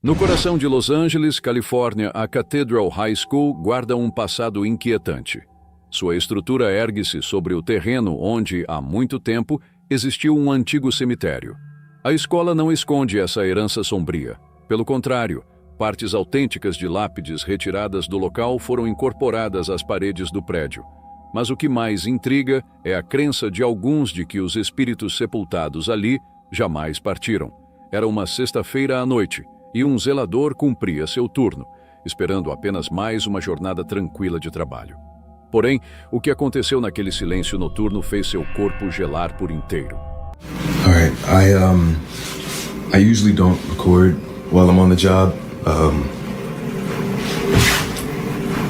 No coração de Los Angeles, Califórnia, a Cathedral High School guarda um passado inquietante. Sua estrutura ergue-se sobre o terreno onde, há muito tempo, existiu um antigo cemitério. A escola não esconde essa herança sombria. Pelo contrário, partes autênticas de lápides retiradas do local foram incorporadas às paredes do prédio. Mas o que mais intriga é a crença de alguns de que os espíritos sepultados ali jamais partiram. Era uma sexta-feira à noite, e um zelador cumpria seu turno, esperando apenas mais uma jornada tranquila de trabalho. Porém, o que aconteceu naquele silêncio noturno fez seu corpo gelar por inteiro. All right, I usually don't record while I'm on the job,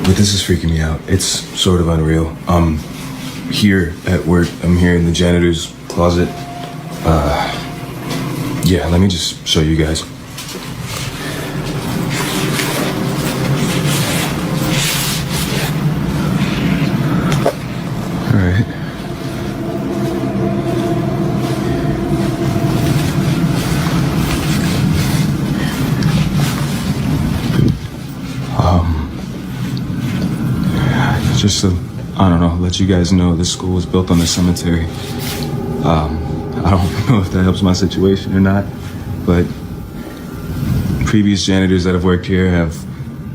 but this is freaking me out. It's sort of unreal. I'm here at work. I'm here in the janitor's closet. Yeah, let me just show you guys. All right. Just to, I don't know, let you guys know this school was built on a cemetery. I don't know if that helps my situation or not, but previous janitors that have worked here have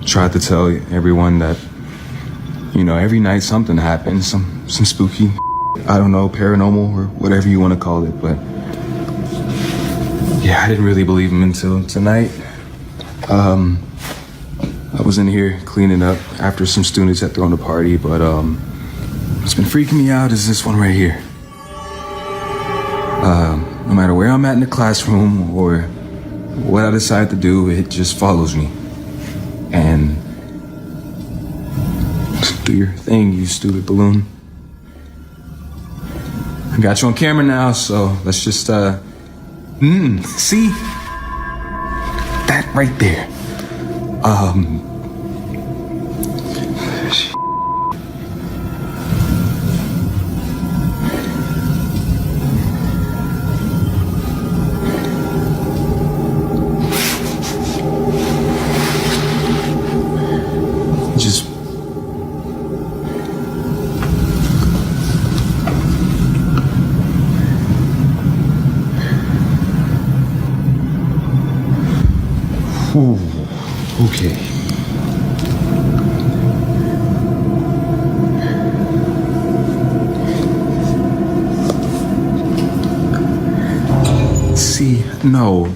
tried to tell everyone that, you know, every night something happens, some spooky, I don't know, paranormal or whatever you want to call it, but yeah, I didn't really believe them until tonight. I was in here cleaning up after some students had thrown a party, but what's been freaking me out is this one right here. No matter where I'm at in the classroom or what I decide to do, it just follows me. And do your thing, you stupid balloon. I got you on camera now, so let's just, see? That right there. Just Ooh, okay. See, no.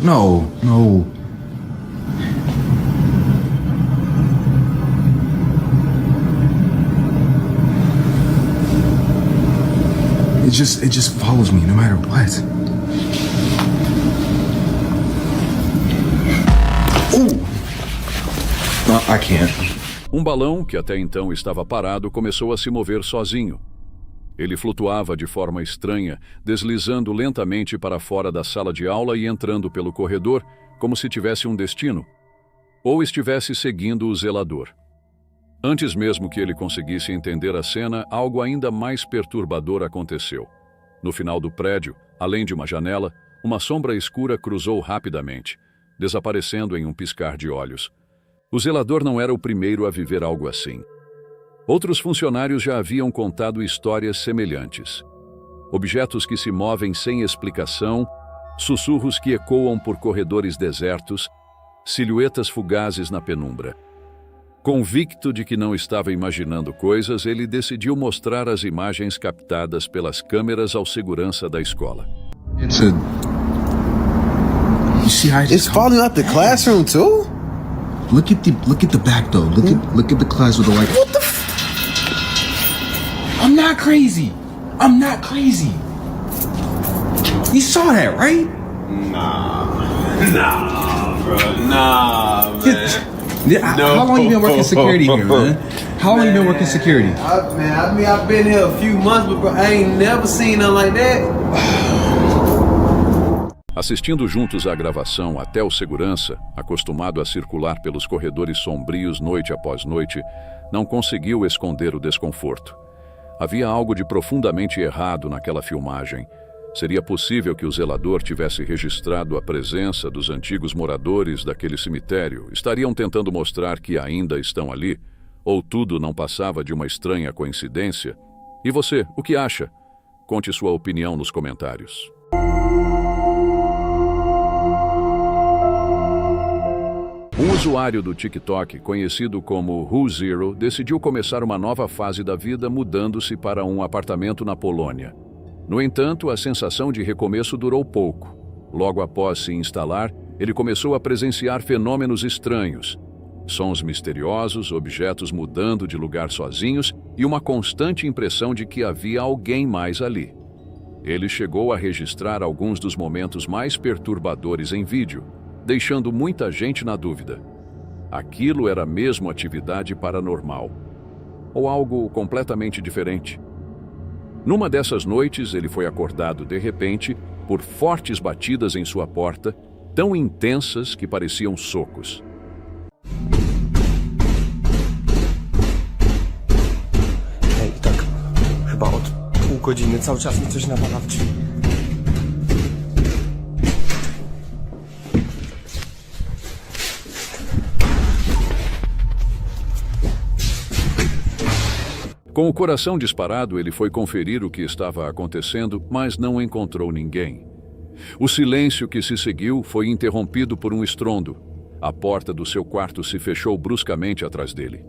It just follows me no matter what. No, I can't. Um balão, que até então estava parado, começou a se mover sozinho. Ele flutuava de forma estranha, deslizando lentamente para fora da sala de aula e entrando pelo corredor, como se tivesse um destino, ou estivesse seguindo o zelador. Antes mesmo que ele conseguisse entender a cena, algo ainda mais perturbador aconteceu. No final do prédio, além de uma janela, uma sombra escura cruzou rapidamente, desaparecendo em um piscar de olhos. O zelador não era o primeiro a viver algo assim. Outros funcionários já haviam contado histórias semelhantes. Objetos que se movem sem explicação, sussurros que ecoam por corredores desertos, silhuetas fugazes na penumbra. Convicto de que não estava imaginando coisas, ele decidiu mostrar as imagens captadas pelas câmeras ao segurança da escola. It's falling out the classroom too? Look at the back though. Look at the class with the light. What the I'm not crazy. You saw that, right? Nah, bro. Nah, man. How long you been working security here, man? How long you been working security? I've been here a few months, but bro, I ain't never seen nothing like that. Assistindo juntos à gravação, até o segurança, acostumado a circular pelos corredores sombrios noite após noite, não conseguiu esconder o desconforto. Havia algo de profundamente errado naquela filmagem. Seria possível que o zelador tivesse registrado a presença dos antigos moradores daquele cemitério? Estariam tentando mostrar que ainda estão ali? Ou tudo não passava de uma estranha coincidência? E você, o que acha? Conte sua opinião nos comentários. Um usuário do TikTok, conhecido como WhoZero, decidiu começar uma nova fase da vida mudando-se para um apartamento na Polônia. No entanto, a sensação de recomeço durou pouco. Logo após se instalar, ele começou a presenciar fenômenos estranhos. Sons misteriosos, objetos mudando de lugar sozinhos e uma constante impressão de que havia alguém mais ali. Ele chegou a registrar alguns dos momentos mais perturbadores em vídeo, deixando muita gente na dúvida. Aquilo era mesmo atividade paranormal? Ou algo completamente diferente? Numa dessas noites, ele foi acordado de repente por fortes batidas em sua porta, tão intensas que pareciam socos. Ej, tak chyba od pół godziny cały czas mi coś nawala w drzwi. Com o coração disparado, ele foi conferir o que estava acontecendo, mas não encontrou ninguém. O silêncio que se seguiu foi interrompido por um estrondo. A porta do seu quarto se fechou bruscamente atrás dele.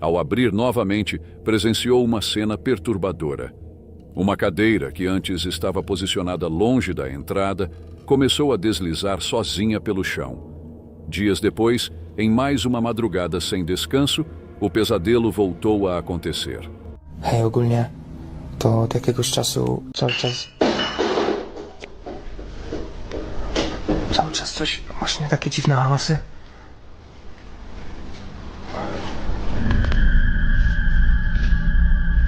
Ao abrir novamente, presenciou uma cena perturbadora. Uma cadeira, que antes estava posicionada longe da entrada, começou a deslizar sozinha pelo chão. Dias depois, em mais uma madrugada sem descanso, o pesadelo voltou a acontecer. Hej, ogólnie to od jakiegoś czasu cały czas coś, właśnie takie dziwne hałasy.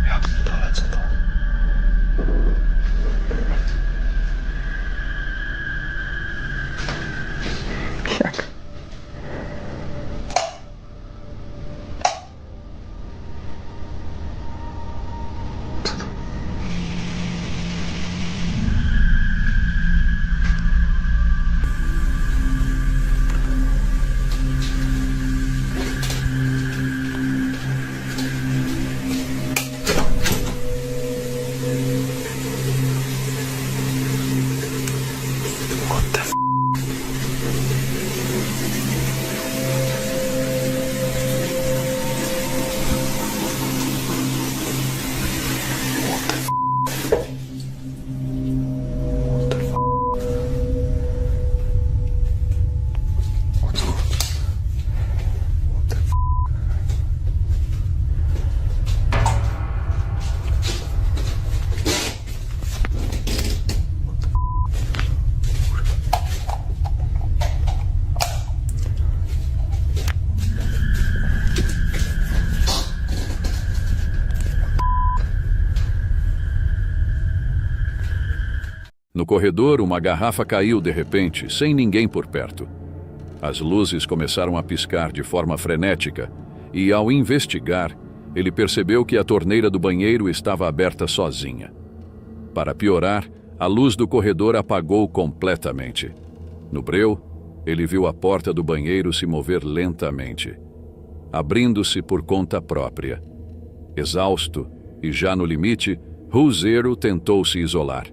Ja pierdolę, co to? Jak? No corredor, uma garrafa caiu de repente, sem ninguém por perto. As luzes começaram a piscar de forma frenética e, ao investigar, ele percebeu que a torneira do banheiro estava aberta sozinha. Para piorar, a luz do corredor apagou completamente. No breu, ele viu a porta do banheiro se mover lentamente, abrindo-se por conta própria. Exausto e já no limite, WhoZero tentou se isolar.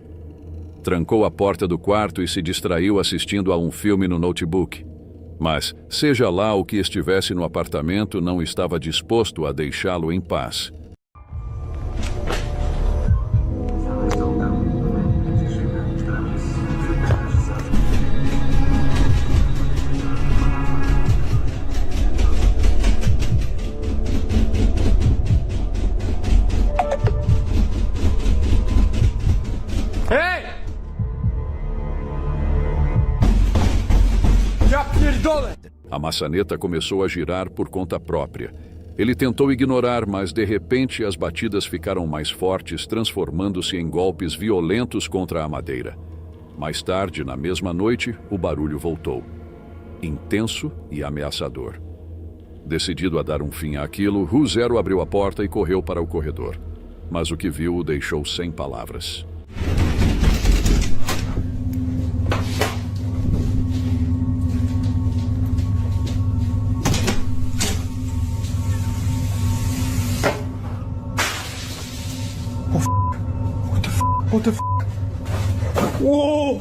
Trancou a porta do quarto e se distraiu assistindo a um filme no notebook. Mas, seja lá o que estivesse no apartamento, não estava disposto a deixá-lo em paz. A maçaneta começou a girar por conta própria. Ele tentou ignorar, mas de repente as batidas ficaram mais fortes, transformando-se em golpes violentos contra a madeira. Mais tarde, na mesma noite, o barulho voltou. Intenso e ameaçador. Decidido a dar um fim àquilo, WhoZero abriu a porta e correu para o corredor. Mas o que viu o deixou sem palavras. Uou!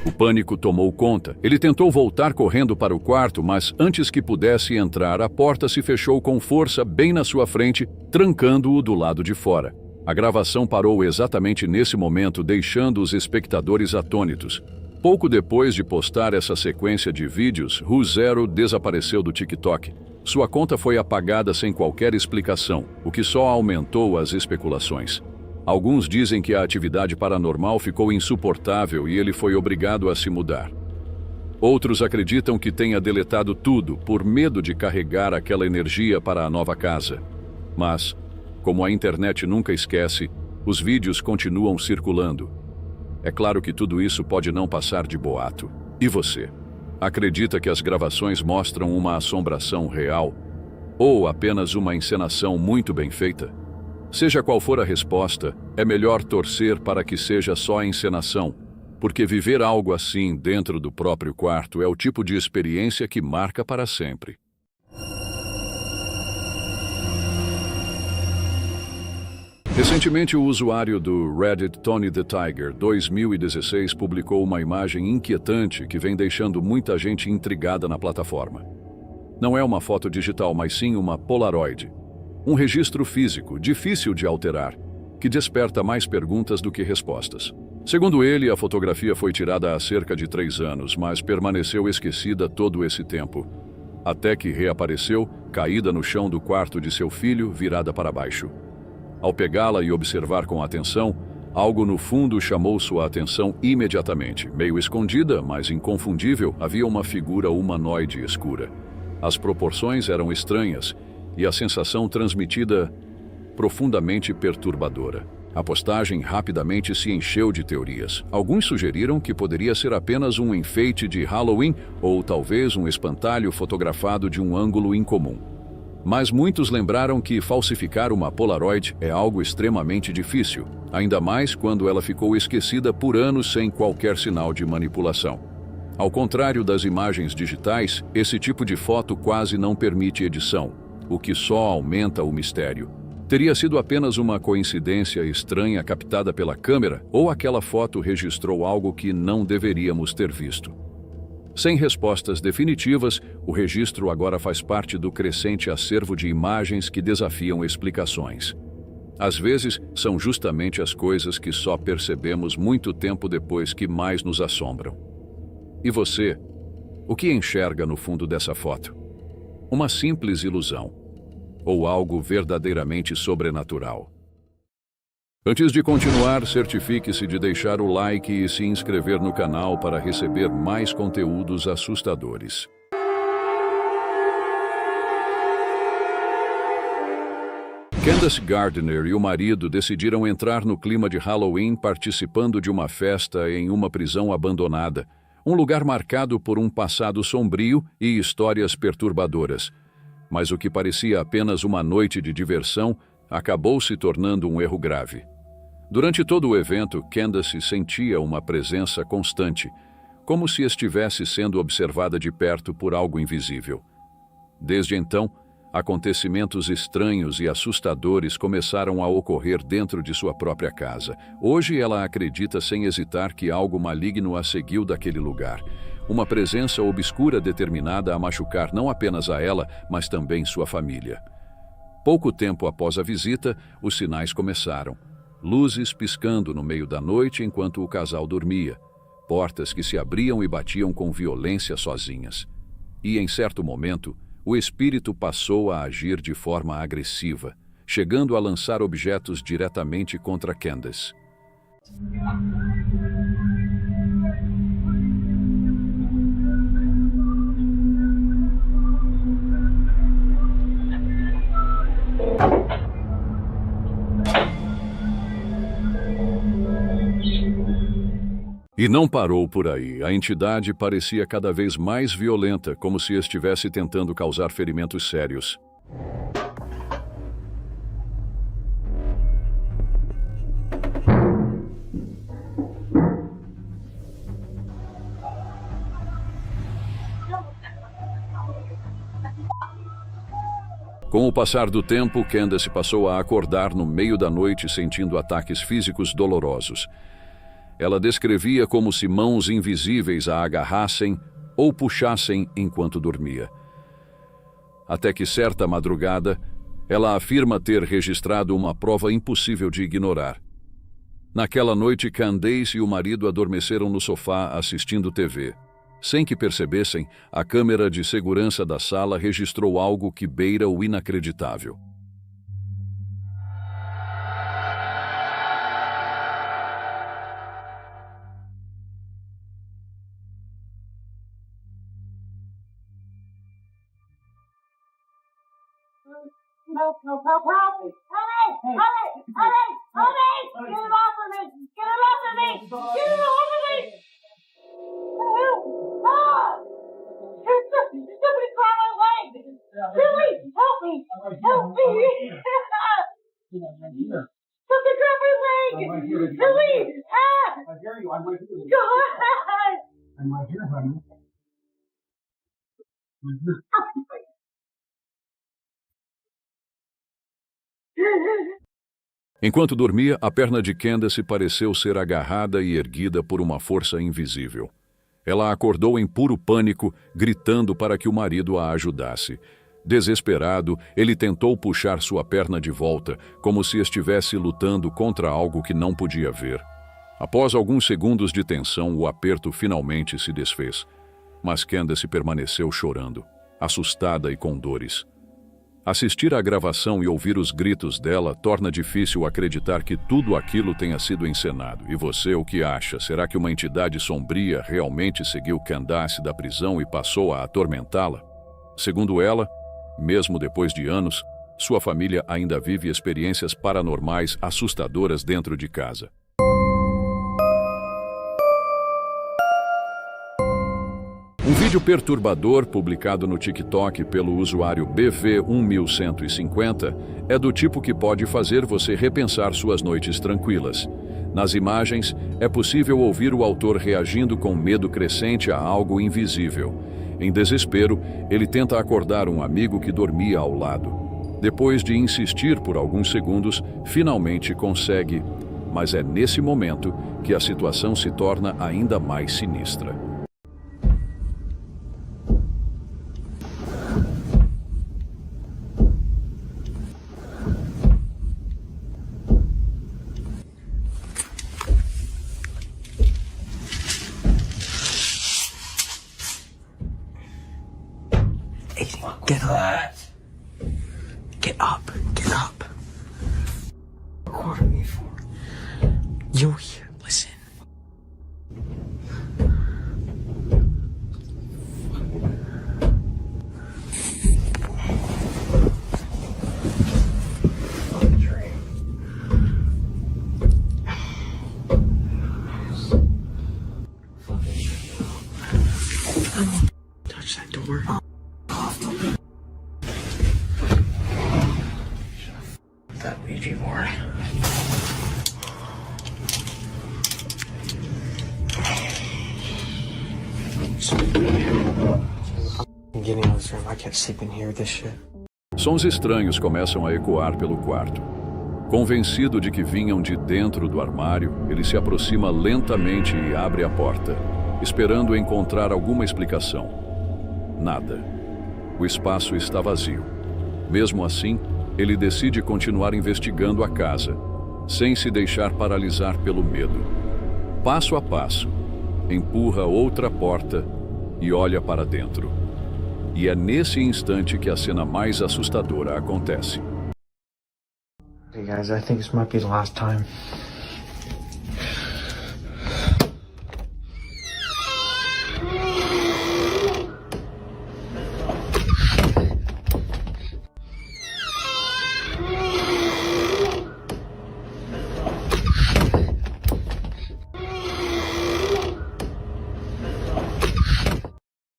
O pânico tomou conta. Ele tentou voltar correndo para o quarto, mas antes que pudesse entrar, a porta se fechou com força bem na sua frente, trancando-o do lado de fora. A gravação parou exatamente nesse momento, deixando os espectadores atônitos. Pouco depois de postar essa sequência de vídeos, Zero desapareceu do TikTok. Sua conta foi apagada sem qualquer explicação, o que só aumentou as especulações. Alguns dizem que a atividade paranormal ficou insuportável e ele foi obrigado a se mudar. Outros acreditam que tenha deletado tudo por medo de carregar aquela energia para a nova casa. Mas, como a internet nunca esquece, os vídeos continuam circulando. É claro que tudo isso pode não passar de boato. E você? Acredita que as gravações mostram uma assombração real? Ou apenas uma encenação muito bem feita? Seja qual for a resposta, é melhor torcer para que seja só encenação, porque viver algo assim dentro do próprio quarto é o tipo de experiência que marca para sempre. Recentemente, o usuário do Reddit Tony the Tiger 2016 publicou uma imagem inquietante que vem deixando muita gente intrigada na plataforma. Não é uma foto digital, mas sim uma Polaroid. Um registro físico, difícil de alterar, que desperta mais perguntas do que respostas. Segundo ele, a fotografia foi tirada há cerca de 3 anos, mas permaneceu esquecida todo esse tempo, até que reapareceu, caída no chão do quarto de seu filho, virada para baixo. Ao pegá-la e observar com atenção, algo no fundo chamou sua atenção imediatamente. Meio escondida, mas inconfundível, havia uma figura humanoide escura. As proporções eram estranhas, e a sensação transmitida profundamente perturbadora. A postagem rapidamente se encheu de teorias. Alguns sugeriram que poderia ser apenas um enfeite de Halloween ou talvez um espantalho fotografado de um ângulo incomum. Mas muitos lembraram que falsificar uma Polaroid é algo extremamente difícil, ainda mais quando ela ficou esquecida por anos sem qualquer sinal de manipulação. Ao contrário das imagens digitais, esse tipo de foto quase não permite edição, o que só aumenta o mistério. Teria sido apenas uma coincidência estranha captada pela câmera, ou aquela foto registrou algo que não deveríamos ter visto? Sem respostas definitivas, o registro agora faz parte do crescente acervo de imagens que desafiam explicações. Às vezes, são justamente as coisas que só percebemos muito tempo depois que mais nos assombram. E você? O que enxerga no fundo dessa foto? Uma simples ilusão? Ou algo verdadeiramente sobrenatural? Antes de continuar, certifique-se de deixar o like e se inscrever no canal para receber mais conteúdos assustadores. Candace Gardner e o marido decidiram entrar no clima de Halloween participando de uma festa em uma prisão abandonada, um lugar marcado por um passado sombrio e histórias perturbadoras. Mas o que parecia apenas uma noite de diversão acabou se tornando um erro grave. Durante todo o evento, Candace sentia uma presença constante, como se estivesse sendo observada de perto por algo invisível. Desde então, acontecimentos estranhos e assustadores começaram a ocorrer dentro de sua própria casa. Hoje ela acredita sem hesitar que algo maligno a seguiu daquele lugar. Uma presença obscura determinada a machucar não apenas a ela, mas também sua família. Pouco tempo após a visita, os sinais começaram. Luzes piscando no meio da noite enquanto o casal dormia. Portas que se abriam e batiam com violência sozinhas. E, em certo momento, o espírito passou a agir de forma agressiva, chegando a lançar objetos diretamente contra Candace. E não parou por aí. A entidade parecia cada vez mais violenta, como se estivesse tentando causar ferimentos sérios. Com o passar do tempo, Candace passou a acordar no meio da noite sentindo ataques físicos dolorosos. Ela descrevia como se mãos invisíveis a agarrassem ou puxassem enquanto dormia. Até que certa madrugada, ela afirma ter registrado uma prova impossível de ignorar. Naquela noite, Candace e o marido adormeceram no sofá assistindo TV. Sem que percebessem, a câmera de segurança da sala registrou algo que beira o inacreditável. Help me! Honey! Get him off of me! Get him off of me! Get him off of me! Somebody grab my leg! Billy! Help me! Help me! Somebody grab my leg! Billy! I hear you. I'm right here. God! I'm right here, honey. Enquanto dormia, a perna de Candace pareceu ser agarrada e erguida por uma força invisível. Ela acordou em puro pânico, gritando para que o marido a ajudasse. Desesperado, ele tentou puxar sua perna de volta, como se estivesse lutando contra algo que não podia ver. Após alguns segundos de tensão, o aperto finalmente se desfez. Mas Candace permaneceu chorando, assustada e com dores. Assistir à gravação e ouvir os gritos dela torna difícil acreditar que tudo aquilo tenha sido encenado. E você, o que acha? Será que uma entidade sombria realmente seguiu Candace da prisão e passou a atormentá-la? Segundo ela, mesmo depois de anos, sua família ainda vive experiências paranormais assustadoras dentro de casa. Um vídeo perturbador publicado no TikTok pelo usuário BV1150 é do tipo que pode fazer você repensar suas noites tranquilas. Nas imagens, é possível ouvir o autor reagindo com medo crescente a algo invisível. Em desespero, ele tenta acordar um amigo que dormia ao lado. Depois de insistir por alguns segundos, finalmente consegue. Mas é nesse momento que a situação se torna ainda mais sinistra. Get up. Get up. Get up. What are me for? You're here. Listen. Touch that door. That Ouija board. I'm getting out of this room. I can't sleep in here with this shit. Sons estranhos começam a ecoar pelo quarto. Convencido de que vinham de dentro do armário, ele se aproxima lentamente e abre a porta, esperando encontrar alguma explicação. Nada. O espaço está vazio. Mesmo assim, ele decide continuar investigando a casa, sem se deixar paralisar pelo medo. Passo a passo, empurra outra porta e olha para dentro. E é nesse instante que a cena mais assustadora acontece. Hey guys, I think this might be the last time.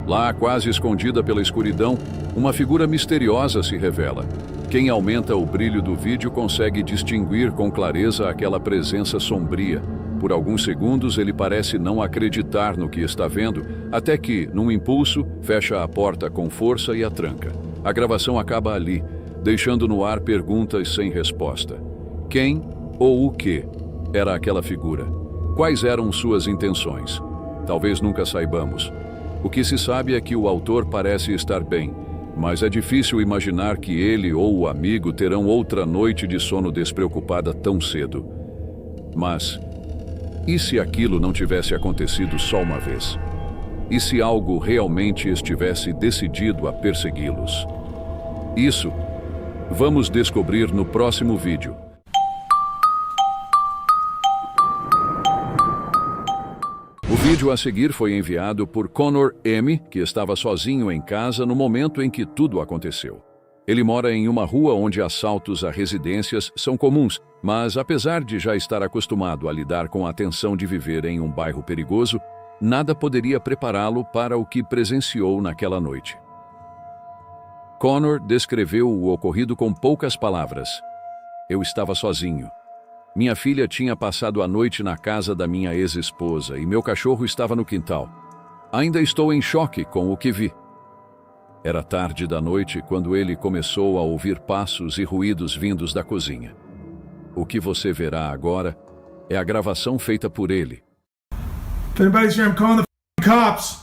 Lá, quase escondida pela escuridão, uma figura misteriosa se revela. Quem aumenta o brilho do vídeo consegue distinguir com clareza aquela presença sombria. Por alguns segundos ele parece não acreditar no que está vendo, até que, num impulso, fecha a porta com força e a tranca. A gravação acaba ali, deixando no ar perguntas sem resposta. Quem ou o que era aquela figura? Quais eram suas intenções? Talvez nunca saibamos. O que se sabe é que o autor parece estar bem, mas é difícil imaginar que ele ou o amigo terão outra noite de sono despreocupada tão cedo. Mas, e se aquilo não tivesse acontecido só uma vez? E se algo realmente estivesse decidido a persegui-los? Isso vamos descobrir no próximo vídeo. O vídeo a seguir foi enviado por Connor M., que estava sozinho em casa no momento em que tudo aconteceu. Ele mora em uma rua onde assaltos a residências são comuns, mas apesar de já estar acostumado a lidar com a tensão de viver em um bairro perigoso, nada poderia prepará-lo para o que presenciou naquela noite. Connor descreveu o ocorrido com poucas palavras. Eu estava sozinho. Minha filha tinha passado a noite na casa da minha ex-esposa e meu cachorro estava no quintal. Ainda estou em choque com o que vi. Era tarde da noite quando ele começou a ouvir passos e ruídos vindos da cozinha. O que você verá agora é a gravação feita por ele. If anybody's here, I'm calling the cops.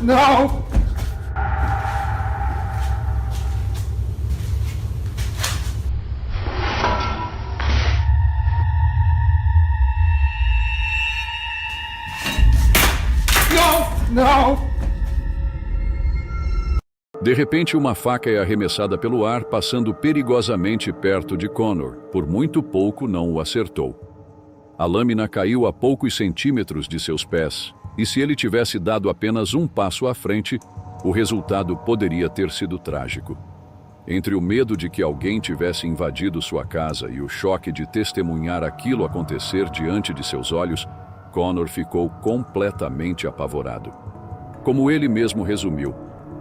No! No! De repente, uma faca é arremessada pelo ar, passando perigosamente perto de Connor. Por muito pouco não o acertou. A lâmina caiu a poucos centímetros de seus pés, e se ele tivesse dado apenas um passo à frente, o resultado poderia ter sido trágico. Entre o medo de que alguém tivesse invadido sua casa e o choque de testemunhar aquilo acontecer diante de seus olhos, Connor ficou completamente apavorado. Como ele mesmo resumiu,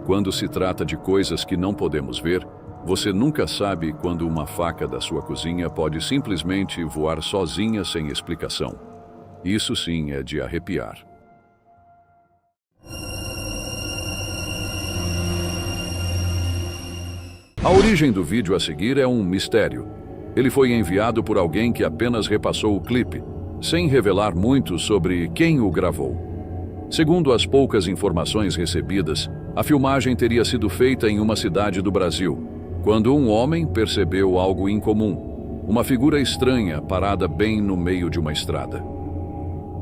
quando se trata de coisas que não podemos ver, você nunca sabe quando uma faca da sua cozinha pode simplesmente voar sozinha sem explicação. Isso sim é de arrepiar. A origem do vídeo a seguir é um mistério. Ele foi enviado por alguém que apenas repassou o clipe, sem revelar muito sobre quem o gravou. Segundo as poucas informações recebidas, a filmagem teria sido feita em uma cidade do Brasil, quando um homem percebeu algo incomum, uma figura estranha parada bem no meio de uma estrada.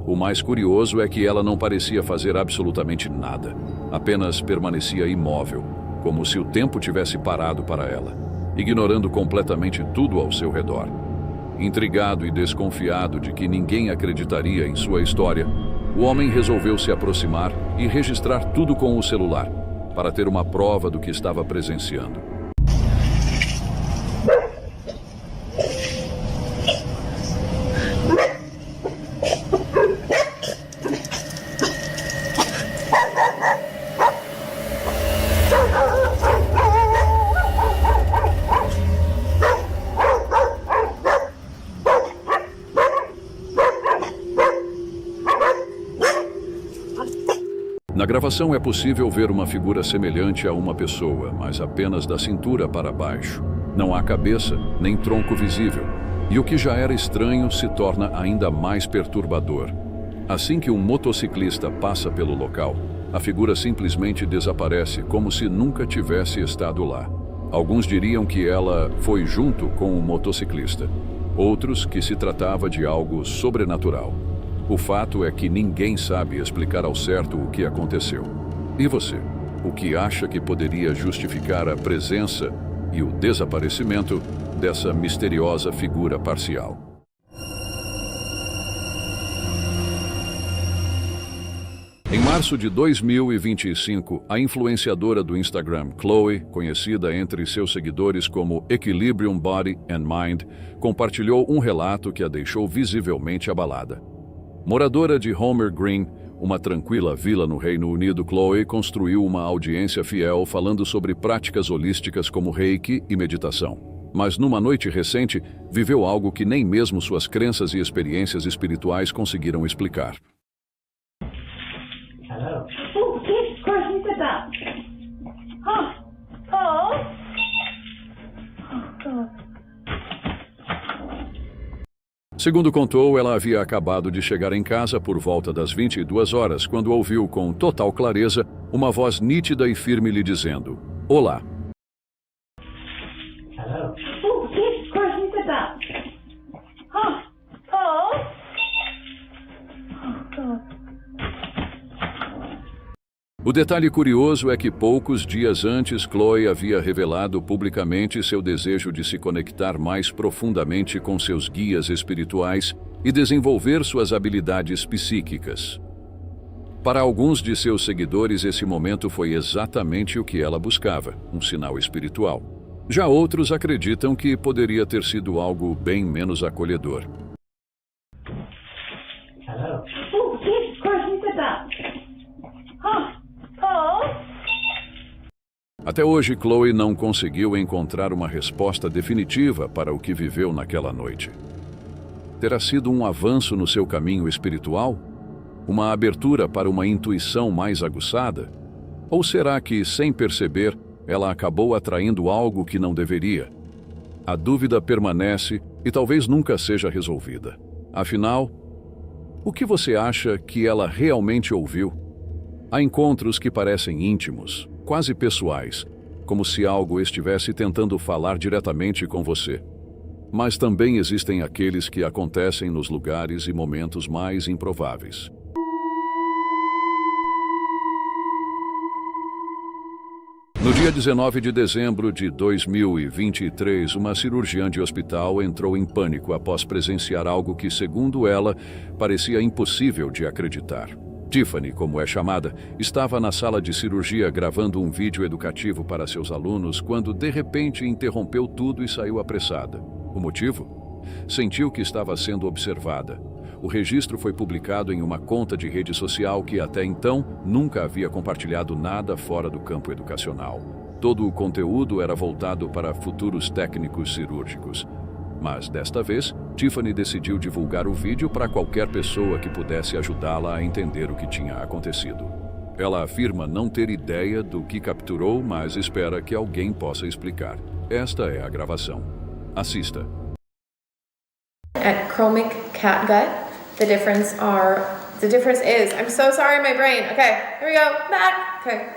O mais curioso é que ela não parecia fazer absolutamente nada, apenas permanecia imóvel, como se o tempo tivesse parado para ela, ignorando completamente tudo ao seu redor. Intrigado e desconfiado de que ninguém acreditaria em sua história, o homem resolveu se aproximar e registrar tudo com o celular, para ter uma prova do que estava presenciando. Na gravação é possível ver uma figura semelhante a uma pessoa, mas apenas da cintura para baixo. Não há cabeça, nem tronco visível. E o que já era estranho se torna ainda mais perturbador. Assim que um motociclista passa pelo local, a figura simplesmente desaparece, como se nunca tivesse estado lá. Alguns diriam que ela foi junto com o motociclista. Outros que se tratava de algo sobrenatural. O fato é que ninguém sabe explicar ao certo o que aconteceu. E você? O que acha que poderia justificar a presença e o desaparecimento dessa misteriosa figura parcial? Em março de 2025, a influenciadora do Instagram, Chloe, conhecida entre seus seguidores como Equilibrium Body and Mind, compartilhou um relato que a deixou visivelmente abalada. Moradora de Homer Green, uma tranquila vila no Reino Unido, Chloe construiu uma audiência fiel falando sobre práticas holísticas como Reiki e meditação. Mas numa noite recente, viveu algo que nem mesmo suas crenças e experiências espirituais conseguiram explicar. Hello. Oh, Jesus Christ, who did that? Huh? Oh? Oh, God. Segundo contou, ela havia acabado de chegar em casa por volta das 22 horas, quando ouviu com total clareza uma voz nítida e firme lhe dizendo: "Olá." Hello. Oh, Jesus Christ, who did that? Huh? Oh? Oh, God. O detalhe curioso é que poucos dias antes, Chloe havia revelado publicamente seu desejo de se conectar mais profundamente com seus guias espirituais e desenvolver suas habilidades psíquicas. Para alguns de seus seguidores, esse momento foi exatamente o que ela buscava, um sinal espiritual. Já outros acreditam que poderia ter sido algo bem menos acolhedor. Hello. Oh, Jesus Christ, who did that? Huh? Oh? Até hoje, Chloe não conseguiu encontrar uma resposta definitiva para o que viveu naquela noite. Terá sido um avanço no seu caminho espiritual? Uma abertura para uma intuição mais aguçada? Ou será que, sem perceber, ela acabou atraindo algo que não deveria? A dúvida permanece e talvez nunca seja resolvida. Afinal, o que você acha que ela realmente ouviu? Há encontros que parecem íntimos, quase pessoais, como se algo estivesse tentando falar diretamente com você. Mas também existem aqueles que acontecem nos lugares e momentos mais improváveis. No dia 19 de dezembro de 2023, uma cirurgiã de hospital entrou em pânico após presenciar algo que, segundo ela, parecia impossível de acreditar. Tiffany, como é chamada, estava na sala de cirurgia gravando um vídeo educativo para seus alunos quando, de repente, interrompeu tudo e saiu apressada. O motivo? Sentiu que estava sendo observada. O registro foi publicado em uma conta de rede social que, até então, nunca havia compartilhado nada fora do campo educacional. Todo o conteúdo era voltado para futuros técnicos cirúrgicos. Mas, desta vez, Tiffany decidiu divulgar o vídeo para qualquer pessoa que pudesse ajudá-la a entender o que tinha acontecido. Ela afirma não ter ideia do que capturou, mas espera que alguém possa explicar. Esta é a gravação. Assista. At chromic catgut, the difference is, I'm so sorry, my brain. Okay, here we go, back. Okay.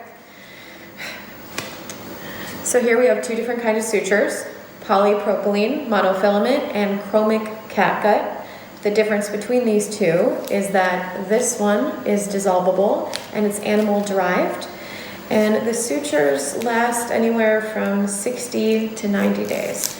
So here we have two different kinds of sutures. Polypropylene monofilament and chromic catgut. The difference between these two is that this one is dissolvable and it's animal derived, and the sutures last anywhere from 60 to 90 days.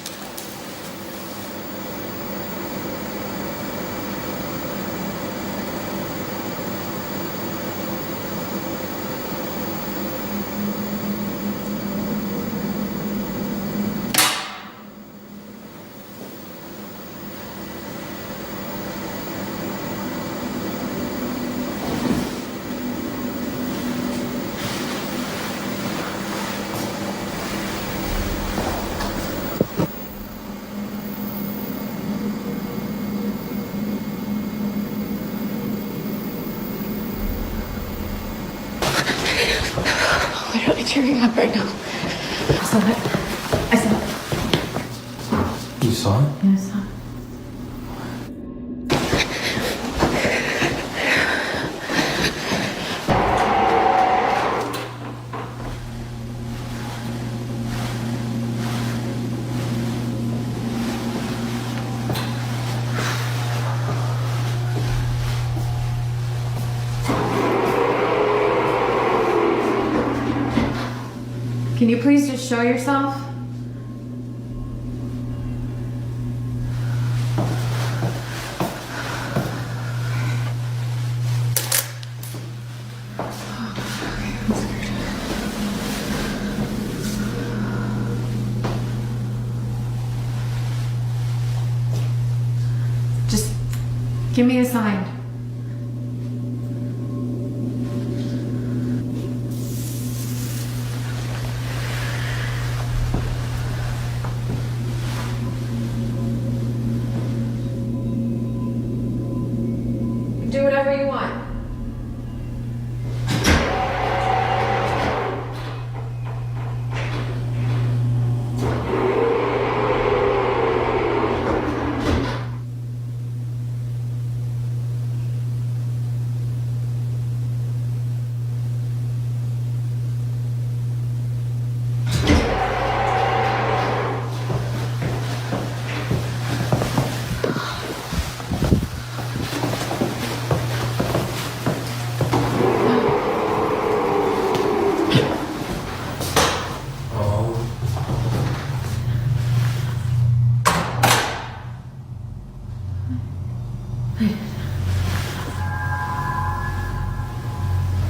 really tearing up right now. I saw it. I saw it. You saw it? Yeah, I saw it. Can you please just show yourself? Just give me a sign. Do whatever you want.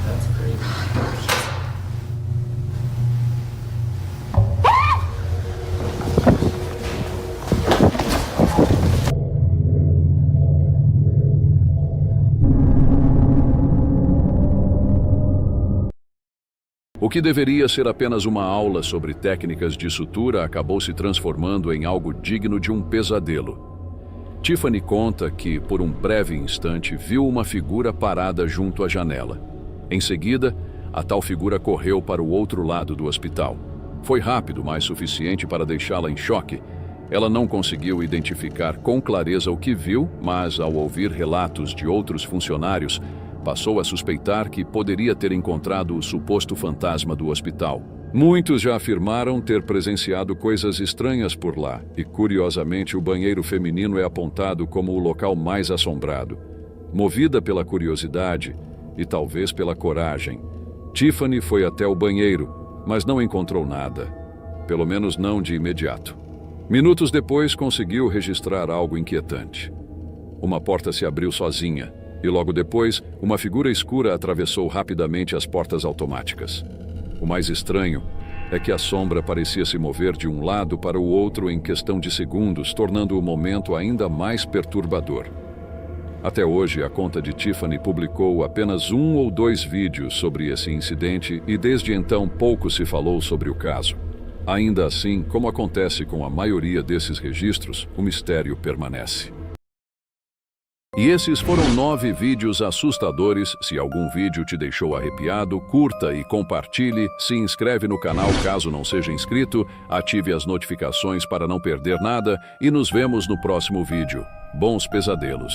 That's great. O que deveria ser apenas uma aula sobre técnicas de sutura acabou se transformando em algo digno de um pesadelo. Tiffany conta que, por um breve instante, viu uma figura parada junto à janela. Em seguida, a tal figura correu para o outro lado do hospital. Foi rápido, mas suficiente para deixá-la em choque. Ela não conseguiu identificar com clareza o que viu, mas, ao ouvir relatos de outros funcionários, passou a suspeitar que poderia ter encontrado o suposto fantasma do hospital. Muitos já afirmaram ter presenciado coisas estranhas por lá, e curiosamente o banheiro feminino é apontado como o local mais assombrado. Movida pela curiosidade e talvez pela coragem, Tiffany foi até o banheiro, mas não encontrou nada. Pelo menos não de imediato. Minutos depois conseguiu registrar algo inquietante. Uma porta se abriu sozinha, e logo depois, uma figura escura atravessou rapidamente as portas automáticas. O mais estranho é que a sombra parecia se mover de um lado para o outro em questão de segundos, tornando o momento ainda mais perturbador. Até hoje, a conta de Tiffany publicou apenas 1 ou 2 vídeos sobre esse incidente e desde então pouco se falou sobre o caso. Ainda assim, como acontece com a maioria desses registros, o mistério permanece. E esses foram 9 vídeos assustadores. Se algum vídeo te deixou arrepiado, curta e compartilhe, se inscreve no canal caso não seja inscrito, ative as notificações para não perder nada e nos vemos no próximo vídeo. Bons pesadelos!